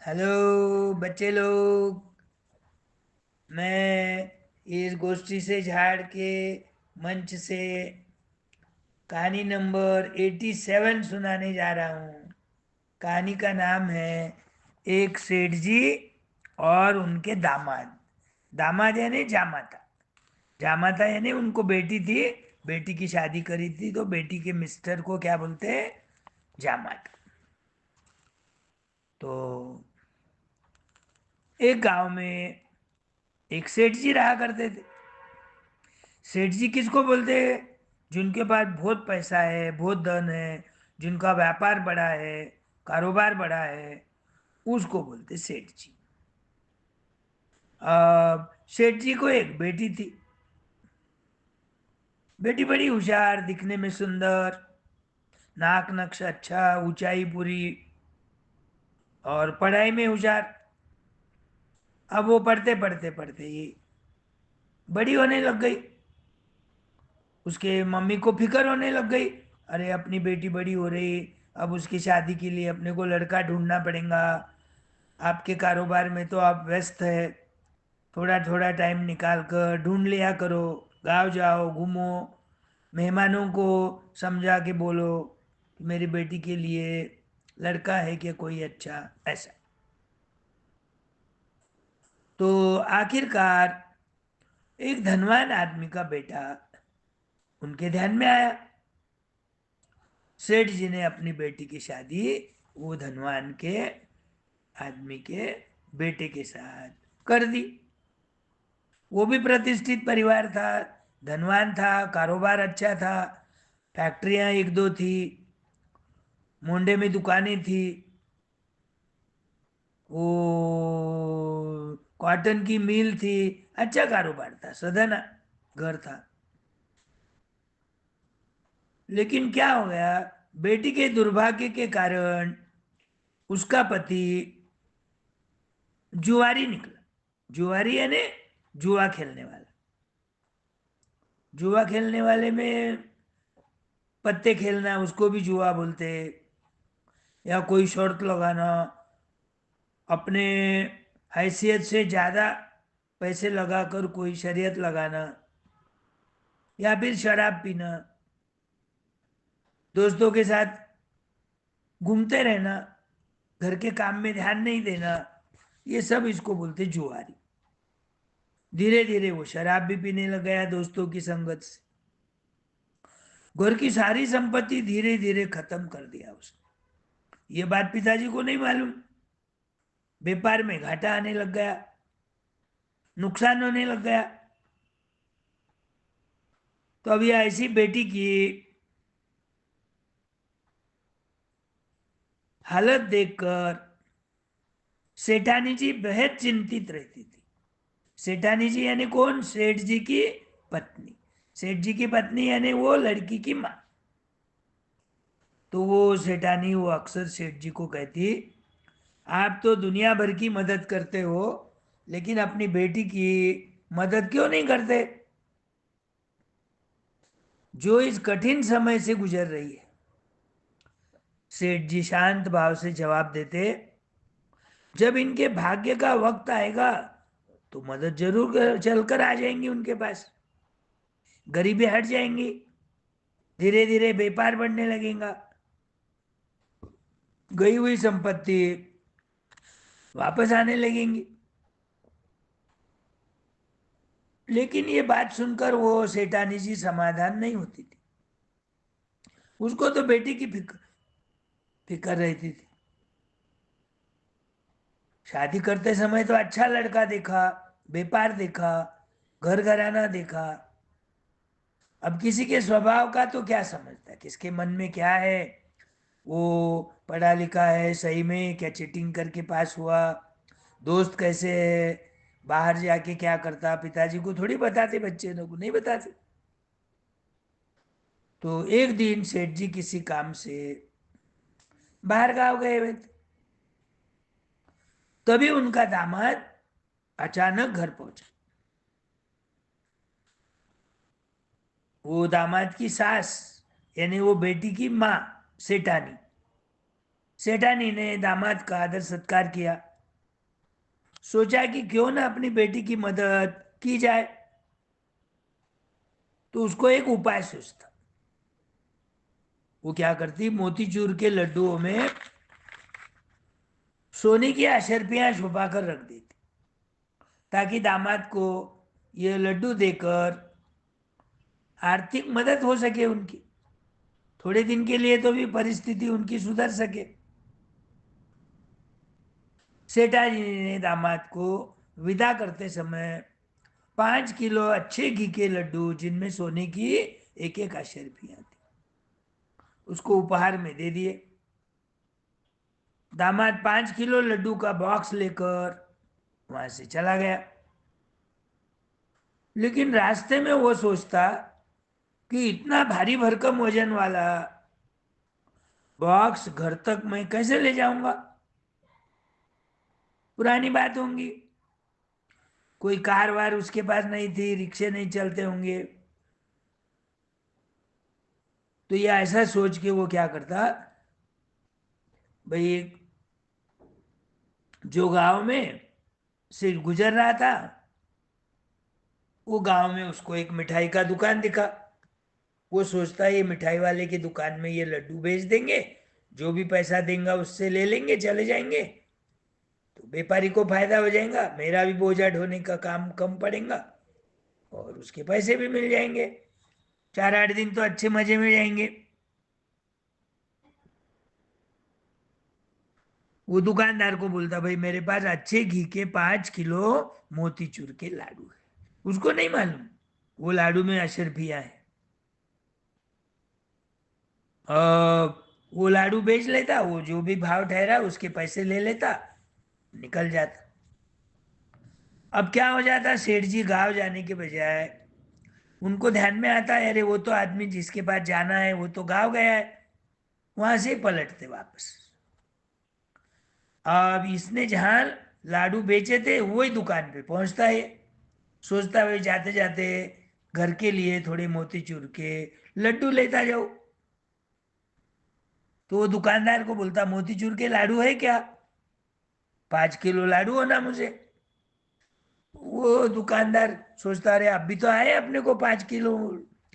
Hello बच्चे लोग। मैं इस गोष्ठी से झाड़ के मंच से कहानी नंबर 87 सुनाने जा रहा हूँ। कहानी का नाम है एक सेठ जी और उनके दामाद। दामाद यानी जामाता। जामाता यानी उनको बेटी थी, बेटी की शादी करी थी तो बेटी के मिस्टर को क्या बोलते हैं? जामाता। तो एक गांव में एक सेठ जी रहा करते थे। सेठ जी किसको बोलते हैं? जिनके पास बहुत पैसा है, बहुत धन है, जिनका व्यापार बड़ा है, कारोबार बड़ा है, उसको बोलते सेठ जी। अब सेठ जी को एक बेटी थी। बेटी बड़ी होशियार, दिखने में सुंदर, नाक नक्श अच्छा, ऊंचाई पूरी, और पढ़ाई में होशियार। अब वो पढ़ते पढ़ते पढ़ते ही बड़ी होने लग गई। उसके मम्मी को फिक्र होने लग गई, अरे अपनी बेटी बड़ी हो रही, अब उसकी शादी के लिए अपने को लड़का ढूंढना पड़ेगा। आपके कारोबार में तो आप व्यस्त है, थोड़ा थोड़ा टाइम निकाल कर ढूंढ लिया करो। गांव जाओ, घूमो, मेहमानों को समझा के बोलो कि मेरी बेटी के लिए लड़का है कि कोई अच्छा, ऐसा। तो आखिरकार एक धनवान आदमी का बेटा उनके ध्यान में आया। सेठ जी ने अपनी बेटी की शादी वो धनवान के आदमी के बेटे के साथ कर दी। वो भी प्रतिष्ठित परिवार था, धनवान था, कारोबार अच्छा था, फैक्ट्रियां एक दो थी, मोंडे में दुकानें थी, वो कॉटन की मिल थी। अच्छा कारोबार था, सधन घर था। लेकिन क्या हो गया, बेटी के दुर्भाग्य के कारण उसका पति जुआरी निकला। जुआरी यानी जुआ खेलने वाला। जुआ खेलने वाले में पत्ते खेलना, उसको भी जुआ बोलते हैं। या कोई शर्त लगाना, अपने हैसियत से ज़्यादा पैसे लगाकर कोई शर्त लगाना, या फिर शराब पीना, दोस्तों के साथ घूमते रहना, घर के काम में ध्यान नहीं देना, ये सब इसको बोलते जुआरी। धीरे धीरे वो शराब भी पीने लग गया दोस्तों की संगत से। घर की सारी संपत्ति धीरे धीरे खत्म कर दिया उसने। ये बात पिताजी को नहीं मालूम। व्यापार में घाटा आने लग गया, नुकसान होने लग गया। तो अभी ऐसी बेटी की हालत देखकर सेठानी जी बेहद चिंतित रहती थी। सेठानी जी यानी कौन? सेठ जी की पत्नी। सेठ जी की पत्नी यानी वो लड़की की माँ। तो वो सेठानी वो अक्सर सेठ जी को कहती, आप तो दुनिया भर की मदद करते हो, लेकिन अपनी बेटी की मदद क्यों नहीं करते, जो इस कठिन समय से गुजर रही है? सेठ जी शांत भाव से जवाब देते, जब इनके भाग्य का वक्त आएगा तो मदद जरूर चलकर आ जाएंगी उनके पास। गरीबी हट जाएंगी, धीरे धीरे व्यापार बढ़ने लगेगा, गई हुई संपत्ति वापस आने लगेंगी। लेकिन ये बात सुनकर वो सेठानी जी समाधान नहीं होती थी। उसको तो बेटी की फिक्र फिक्र रहती थी। शादी करते समय तो अच्छा लड़का देखा, व्यापार देखा, घर घराना देखा। अब किसी के स्वभाव का तो क्या समझता, किसके मन में क्या है? वो पढ़ा लिखा है सही में, क्या चीटिंग करके पास हुआ, दोस्त कैसे है, बाहर जाके क्या करता, पिताजी को थोड़ी बताते, बच्चे लोग को नहीं बताते। तो एक दिन सेठ जी किसी काम से बाहर गांव गए हुए थे। तभी उनका दामाद अचानक घर पहुंचा। वो दामाद की सास यानी वो बेटी की माँ सेठानी, सेठानी ने दामाद का आदर सत्कार किया। सोचा कि क्यों ना अपनी बेटी की मदद की जाए। तो उसको एक उपाय सोचता। वो क्या करती, मोतीचूर के लड्डुओं में सोने की अशर्फियां छुपा कर रख देती, ताकि दामाद को ये लड्डू देकर आर्थिक मदद हो सके उनकी, थोड़े दिन के लिए तो भी परिस्थिति उनकी सुधर सके। सेठा जी ने दामाद को विदा करते समय 5 किलो अच्छे घी के लड्डू, जिनमें सोने की एक एक अशर्फियां थी, उसको उपहार में दे दिए। दामाद 5 किलो लड्डू का बॉक्स लेकर वहां से चला गया। लेकिन रास्ते में वो सोचता कि इतना भारी भरकम वजन वाला बॉक्स घर तक मैं कैसे ले जाऊंगा। पुरानी बात होंगी, कोई कार वार उसके पास नहीं थी, रिक्शे नहीं चलते होंगे। तो ये ऐसा सोच के वो क्या करता, भाई जो गांव में से गुजर रहा था, वो गांव में उसको एक मिठाई का दुकान दिखा। वो सोचता है ये मिठाई वाले की दुकान में ये लड्डू बेच देंगे, जो भी पैसा देंगे उससे ले लेंगे, चले जाएंगे। तो व्यापारी को फायदा हो जाएगा, मेरा भी बोझा ढोने का काम कम पड़ेगा, और उसके पैसे भी मिल जाएंगे। 4-8 दिन तो अच्छे मजे में जाएंगे। वो दुकानदार को बोलता, भाई मेरे पास अच्छे घी के 5 किलो मोतीचूर के लाडू है। उसको नहीं मालूम वो लाडू में अशर्फिया है। वो लाडू बेच लेता, वो जो भी भाव ठहरा उसके पैसे ले लेता, निकल जाता। अब क्या हो जाता, सेठ जी गांव जाने के बजाय उनको ध्यान में आता है, अरे वो तो आदमी जिसके पास जाना है वो तो गांव गया है, वहां से ही पलटते वापस। अब इसने जहां लाडू बेचे थे वही दुकान पे पहुंचता है। सोचता है जाते जाते घर के लिए थोड़े मोतीचूर के लड्डू लेता जाओ। तो वो दुकानदार को बोलता, मोतीचूर के लाडू है क्या, 5 किलो लाडू हो ना मुझे। वो दुकानदार सोचता, अरे अभी तो आए अपने को 5 किलो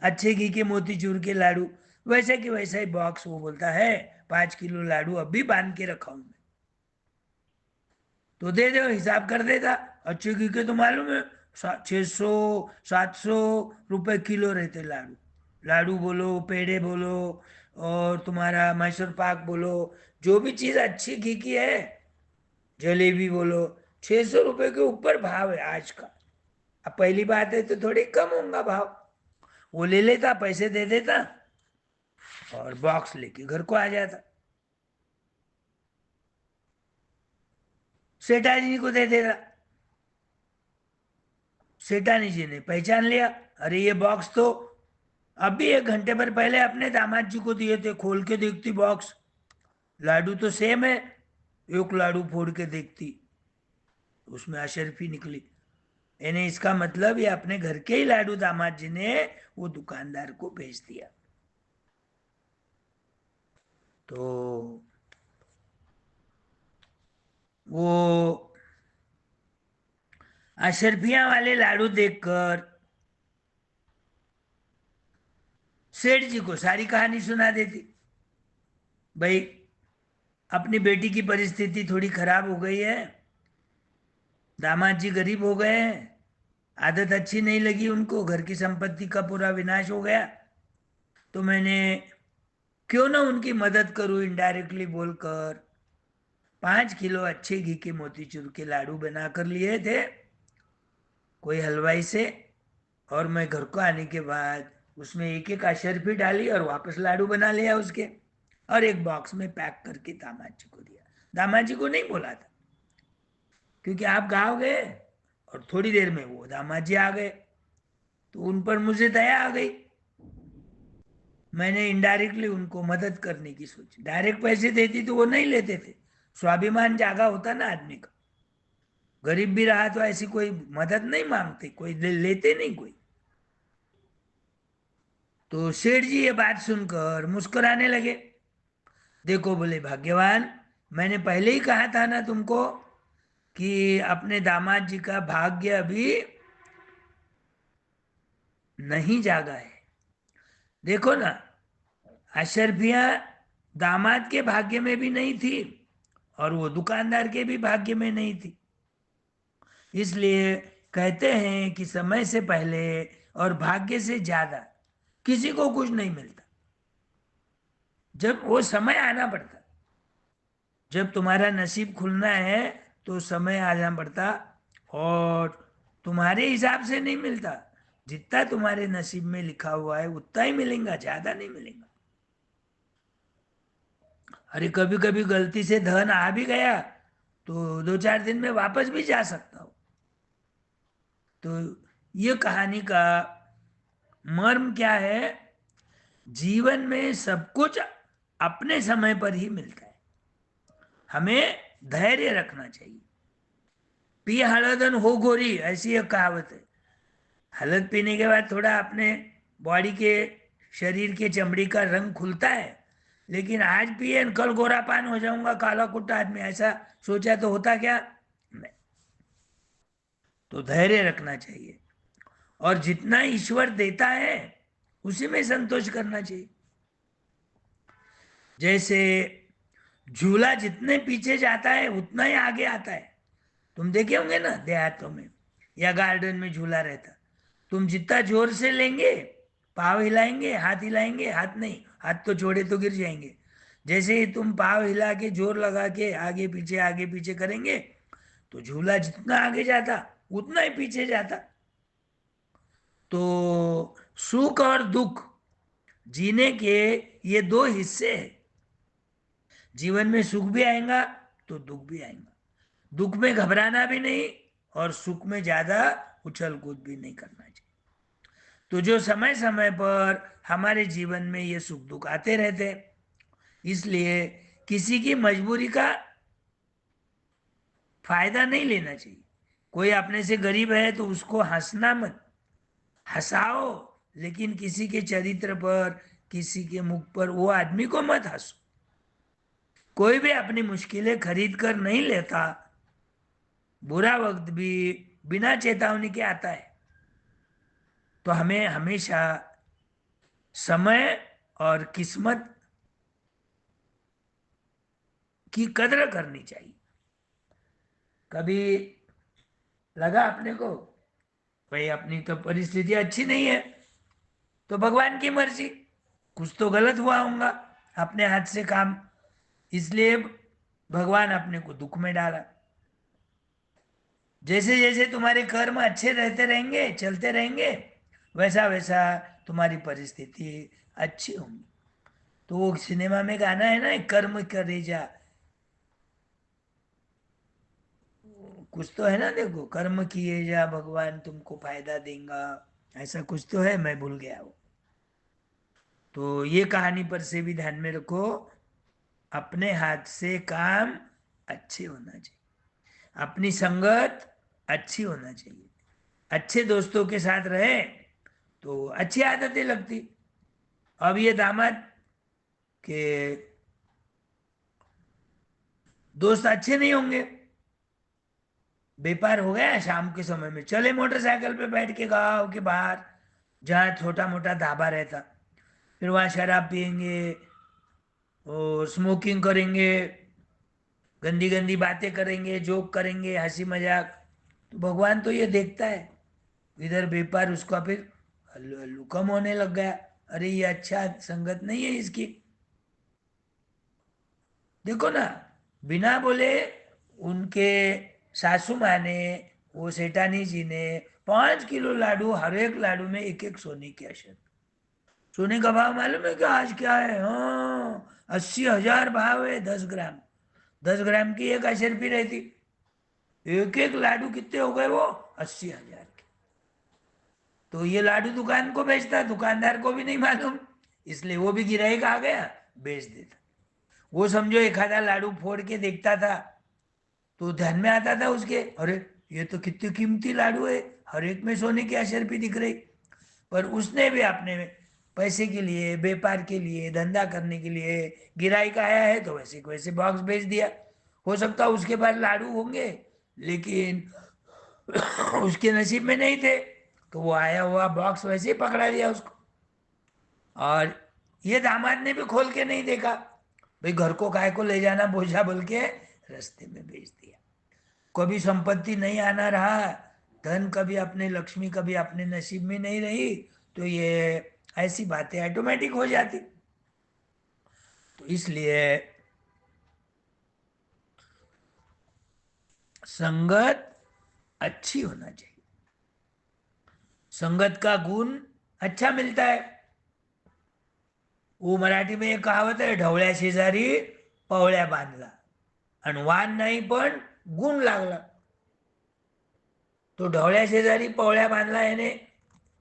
अच्छे घी के मोतीचूर के लाडू, वैसे कि वैसा ही बॉक्स। वो बोलता है 5 किलो लाडू अभी बांध के रखा हूं मैं। तो दे दो, हिसाब कर देगा। अच्छे घी के तो मालूम है 600-700 रुपए किलो रहते लाडू। लाडू बोलो, पेड़े बोलो, और तुम्हारा मैसूर पाक बोलो, जो भी चीज अच्छी घी की है, जलेबी बोलो, 600 रुपए के ऊपर भाव है आज का। अब पहली बात है तो थोड़ी कम होगा भाव। वो ले लेता, पैसे दे देता, और बॉक्स लेके घर को आ जाता। सेठाजी को दे देता। सेठानी जी ने पहचान लिया, अरे ये बॉक्स तो अभी 1 घंटे पर पहले अपने दामाद जी को दिए थे। खोल के देखती बॉक्स, लाडू तो सेम है। एक लाडू फोड़ के देखती, उसमें अशर्फी निकली। यानी इसका मतलब ये अपने घर के ही लाडू दामाद जी ने वो दुकानदार को भेज दिया। तो वो अशर्फिया वाले लाडू देखकर सेठ जी को सारी कहानी सुना देती। भाई अपनी बेटी की परिस्थिति थोड़ी खराब हो गई है, दामाद जी गरीब हो गए हैं, आदत अच्छी नहीं लगी उनको, घर की संपत्ति का पूरा विनाश हो गया। तो मैंने क्यों ना उनकी मदद करूं इनडायरेक्टली बोलकर 5 किलो अच्छे घी के मोतीचूर के लाडू बना कर लिए थे कोई हलवाई से। और मैं घर को आने के बाद उसमें एक एक अशर्फी डाली और वापस लाडू बना लिया उसके, और एक बॉक्स में पैक करके दामाद जी को दिया। दामाद जी को नहीं बोला था, क्योंकि आप गाँव गए और थोड़ी देर में वो दामाद जी आ गए, तो उन पर मुझे दया आ गई। मैंने इनडायरेक्टली उनको मदद करने की सोची। डायरेक्ट पैसे देती तो वो नहीं लेते थे, स्वाभिमान जागा होता ना आदमी का। गरीब भी रहा तो ऐसी कोई मदद नहीं मांगते, कोई लेते नहीं कोई। तो सेठ जी ये बात सुनकर मुस्कुराने लगे। देखो बोले भाग्यवान, मैंने पहले ही कहा था ना तुमको कि अपने दामाद जी का भाग्य अभी नहीं जागा है। देखो ना, अशरफिया दामाद के भाग्य में भी नहीं थी और वो दुकानदार के भी भाग्य में नहीं थी। इसलिए कहते हैं कि समय से पहले और भाग्य से ज्यादा किसी को कुछ नहीं मिलता। जब वो समय आना पड़ता, जब तुम्हारा नसीब खुलना है तो समय आना पड़ता, और तुम्हारे हिसाब से नहीं मिलता। जितना तुम्हारे नसीब में लिखा हुआ है उतना ही मिलेगा, ज्यादा नहीं मिलेगा। अरे कभी कभी गलती से धन आ भी गया तो 2-4 दिन में वापस भी जा सकता हो। तो ये कहानी का मर्म क्या है? जीवन में सब कुछ अपने समय पर ही मिलता है। हमें धैर्य रखना चाहिए। पी हळदन हो गोरी, ऐसी एक कहावत है। हलद पीने के बाद थोड़ा अपने बॉडी के, शरीर के चमड़ी का रंग खुलता है, लेकिन आज पिए न कल गोरा पान हो जाऊंगा, काला कुट्टा आदमी, ऐसा सोचा तो होता क्या? नहीं। तो धैर्य रखना चाहिए और जितना ईश्वर देता है उसी में संतोष करना चाहिए। जैसे झूला जितने पीछे जाता है उतना ही आगे आता है। तुम देखे होंगे ना देहातों में या गार्डन में झूला रहता, तुम जितना जोर से लेंगे, पाव हिलाएंगे, हाथ हिलाएंगे, हाथ नहीं, हाथ तो छोड़े तो गिर जाएंगे। जैसे ही तुम पाव हिला के जोर लगा के आगे पीछे करेंगे तो झूला जितना आगे जाता उतना ही पीछे जाता। तो सुख और दुख जीने के ये दो हिस्से हैं। जीवन में सुख भी आएगा तो दुख भी आएगा। दुख में घबराना भी नहीं और सुख में ज्यादा उछल कूद भी नहीं करना चाहिए। तो जो समय समय पर हमारे जीवन में ये सुख दुख आते रहते हैं, इसलिए किसी की मजबूरी का फायदा नहीं लेना चाहिए। कोई अपने से गरीब है तो उसको हंसना मत, हंसाओ, लेकिन किसी के चरित्र पर, किसी के मुख पर वो आदमी को मत हंसो। कोई भी अपनी मुश्किलें खरीद कर नहीं लेता। बुरा वक्त भी बिना चेतावनी के आता है। तो हमें हमेशा समय और किस्मत की कदर करनी चाहिए। कभी लगा अपने को भाई अपनी तो परिस्थिति अच्छी नहीं है, तो भगवान की मर्जी, कुछ तो गलत हुआ होगा, अपने हाथ से काम, इसलिए भगवान अपने को दुख में डाला। जैसे जैसे तुम्हारे कर्म अच्छे रहते रहेंगे, चलते रहेंगे, वैसा वैसा तुम्हारी परिस्थिति अच्छी होगी। तो वो सिनेमा में गाना है ना, कर्म करे जा, कुछ तो है ना, देखो, कर्म किए जा भगवान तुमको फायदा देगा, ऐसा कुछ तो है, मैं भूल गया वो। तो ये कहानी पर से भी ध्यान में रखो, अपने हाथ से काम अच्छे होना चाहिए, अपनी संगत अच्छी होना चाहिए। अच्छे दोस्तों के साथ रहे तो अच्छी आदतें लगती। अब ये दामाद के दोस्त अच्छे नहीं होंगे, बेपार हो गया, शाम के समय में चले मोटरसाइकिल पे बैठ के गांव के बाहर, जहाँ छोटा मोटा ढाबा रहता, फिर वहाँ शराब पियेंगे और स्मोकिंग करेंगे, गंदी गंदी बातें करेंगे, जोक करेंगे, हंसी मजाक। तो भगवान तो ये देखता है। इधर व्यापार उसका फिर हल्लू हल्लू कम होने लग गया। अरे ये अच्छा संगत नहीं है इसकी। देखो ना, बिना बोले उनके सासू माँ ने, वो सेठानी जी ने 5 किलो लाडू, हर एक लाडू में एक एक सोने की अक्षत। सोने का भाव मालूम है क्या आज क्या है? हाँ, 80,000 भाव है 10 ग्राम। 10 ग्राम की एक अशर्फी रहती, एक एक लाडू कितने हो गए वो? 80,000 के। तो ये लाडू दुकान को बेचता, दुकानदार को भी नहीं मालूम, इसलिए वो भी गिराई आ गया, बेच देता। वो समझो एक आधा लाडू फोड़ के देखता था तो ध्यान में आता था उसके, अरे ये तो कितनी कीमती लाडू है, हर एक में सोने की अशर्फी दिख रही। पर उसने भी अपने पैसे के लिए, व्यापार के लिए, धंधा करने के लिए, गिराई का आया है तो वैसे को वैसे बॉक्स बेच दिया। हो सकता है उसके पास लाडू होंगे लेकिन उसके नसीब में नहीं थे, तो वो आया हुआ बॉक्स वैसे ही पकड़ा दिया उसको। और ये दामाद ने भी खोल के नहीं देखा, भाई घर को काय को ले जाना बोझा बोल के रास्ते में भेज दिया। कभी संपत्ति नहीं आना रहा, धन कभी अपने, लक्ष्मी कभी अपने नसीब में नहीं रही, तो ये ऐसी बातें ऑटोमेटिक हो जाती। तो इसलिए संगत अच्छी होना चाहिए, संगत का गुण अच्छा मिलता है। वो मराठी में एक कहावत है, ढवळ्या शेजारी पवळ्या बांधला, आणि वान नाही पण गुण लागला। तो ढवळ्या शेजारी पवळ्या बांधला यानी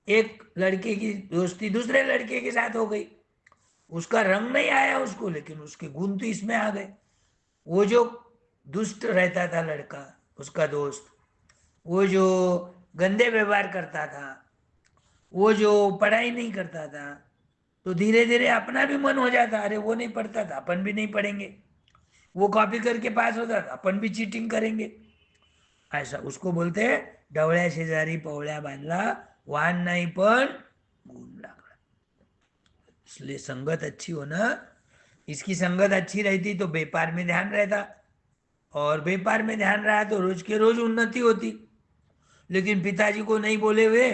एक लड़के की दोस्ती दूसरे लड़के के साथ हो गई, उसका रंग नहीं आया उसको, लेकिन उसके गुण तो इसमें आ गए। वो जो दुष्ट रहता था लड़का, उसका दोस्त, वो जो गंदे व्यवहार करता था, वो जो पढ़ाई नहीं करता था, तो धीरे धीरे अपना भी मन हो जाता, अरे वो नहीं पढ़ता था अपन भी नहीं पढ़ेंगे, वो कॉपी करके पास होता था अपन भी चीटिंग करेंगे। ऐसा उसको बोलते हैं ढवळ्या शेजारी पवळ्या बांधला, वान नहीं पण गुण लागला। इसलिए संगत अच्छी होना, इसकी संगत अच्छी रहती तो व्यापार में ध्यान रहता, और व्यापार में ध्यान रहा तो रोज के रोज उन्नति होती। लेकिन पिताजी को नहीं बोले हुए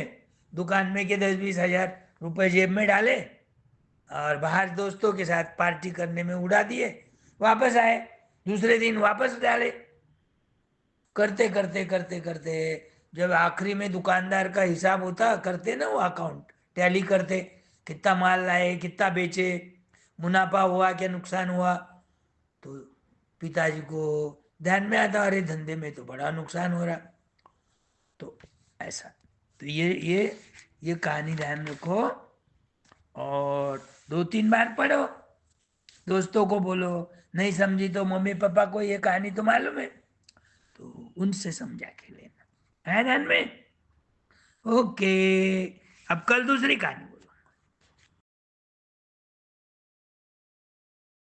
दुकान में के 10-20 हज़ार रुपए जेब में डाले और बाहर दोस्तों के साथ पार्टी करने में उड़ा दिए, वापस आए दूसरे दिन वापस डाले, करते करते करते करते जब आखिरी में दुकानदार का हिसाब होता, करते ना वो अकाउंट टैली करते, कितना माल लाए कितना बेचे, मुनाफा हुआ क्या नुकसान हुआ, तो पिताजी को ध्यान में आता, अरे धंधे में तो बड़ा नुकसान हो रहा। तो ऐसा, तो ये कहानी ध्यान रखो, और 2-3 बार पढ़ो, दोस्तों को बोलो, नहीं समझी तो मम्मी पापा को ये कहानी तो मालूम है, तो उनसे समझा के लेना है ध्यान में। ओके, अब कल दूसरी कहानी।